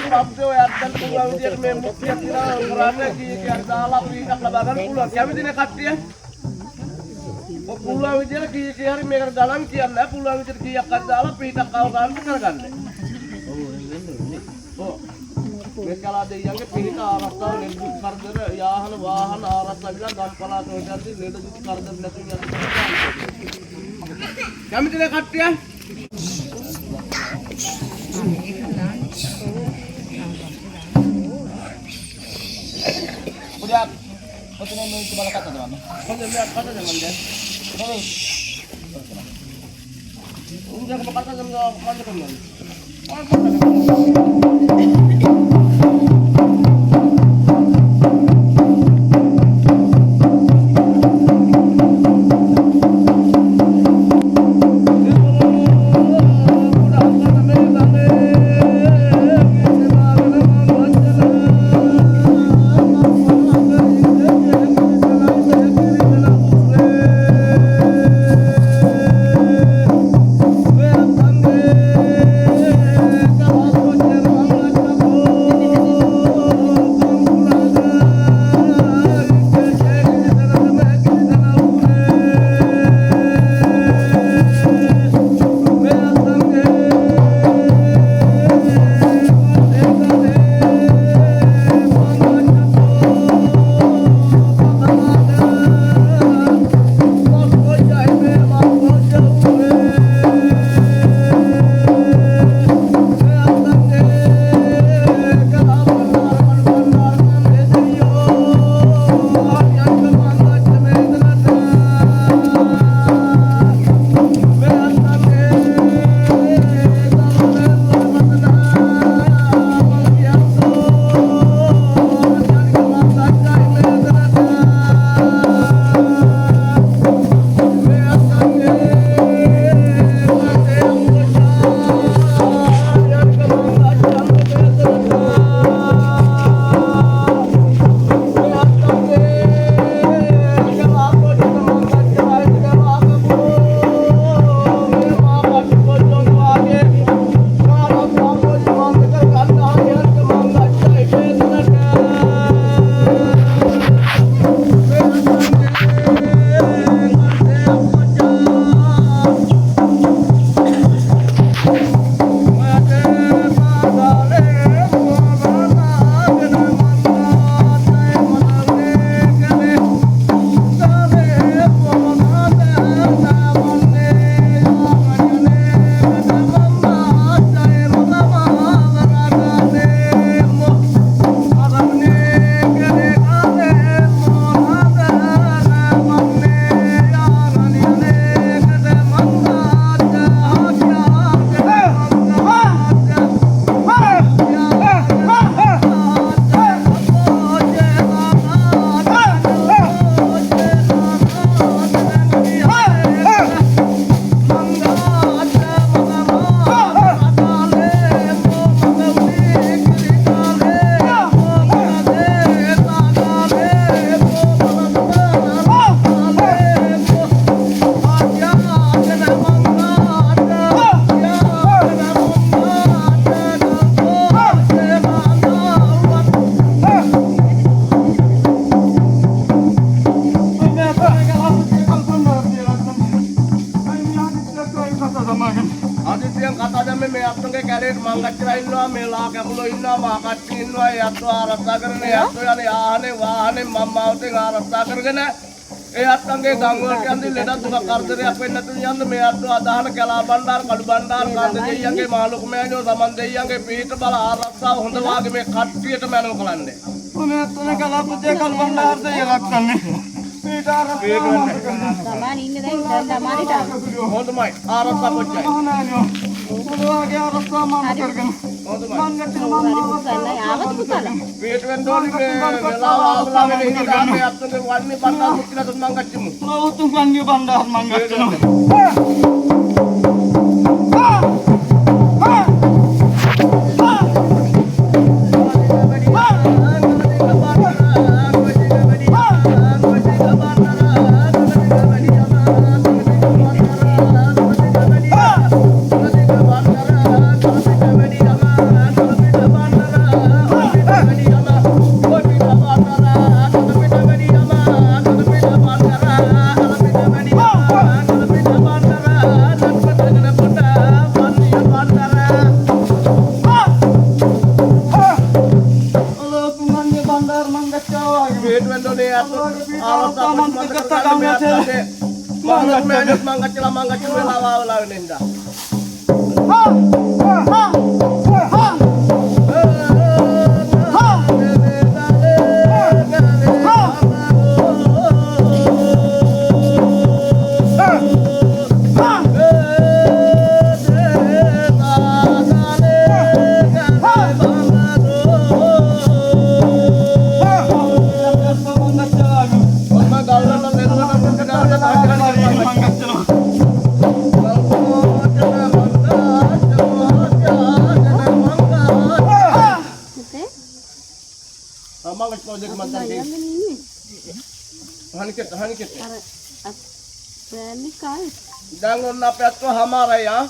පස්සේ ඔයත් දැන් පුළුවන් විදියට මේ මුක්තිය කියලා කරන්න කීයක් දාලා ප්‍රීතක් ලබා ගන්න පුළුවන්. කැමතිනේ කට්ටිය? ඔය පුළුවන් විදියට කීයක් හරි මේකට ගණන් කියන්නේ පුළුවන් විදියට කීයක් අත් දාලා ප්‍රීතක් කව ගන්න කරගන්න. ඔව් මේ කලා දෙයියන්ගේ පිළික ආරක්ෂාව නිර්දුක් කරදර යාහන වාහන ආරක්ෂා විලා ගම් පළාත වලදී නිර්දුක් කරදර නැති යන. කැමතිනේ කට්ටිය? Udah, betul nih itu bala kata teman. Kan lihat kata teman dia. Terus. Udah ke kata teman mana teman. ඒ අත්තන්ගේ ගම් වලට යන්නේ ලෙඩ දුක කරදරයක් වෙන්න තුන යන්න මේ අත්ව අදහන කැලා බණ්ඩාර කඩු බණ්ඩාර කාන්ද දෙයියන්ගේ මාළුක මෑණියෝ සමන් දෙයියන්ගේ පිහිට බල ආරක්ෂාව හොඳ වාගේ මේ කට්ටියට මැනව කලන්නේ. මේ අත්වන කලා පුතේ කඩු බණ්ඩාර දෙයියක් ගන්න. පිහිට ආරක්ෂාව සමාන ඉන්නේ දැන් සමානිට හොඳමයි ආරක්ෂා පොච්චයි. හොඳ වාගේ ආරක්ෂාව මම කරගෙන. හොඳමයි. මං ගැටේ මම ආවත් පුතලා. පිහිට වෙන්න ඕනේ වෙලාවලා මේ හිතාම මේ අත්වගේ වන්නේ බණ්ඩාර මුත්තිලා තුන් මං ගච්චමු. උතුම් වන්නේ බණ්ඩාර මං ගච්චනවා. Indonesia alas apa mangga cila lawa ninda. Mangga project mantan ini. Hanikit. Berani kali. Jangan napet ko hamara ya.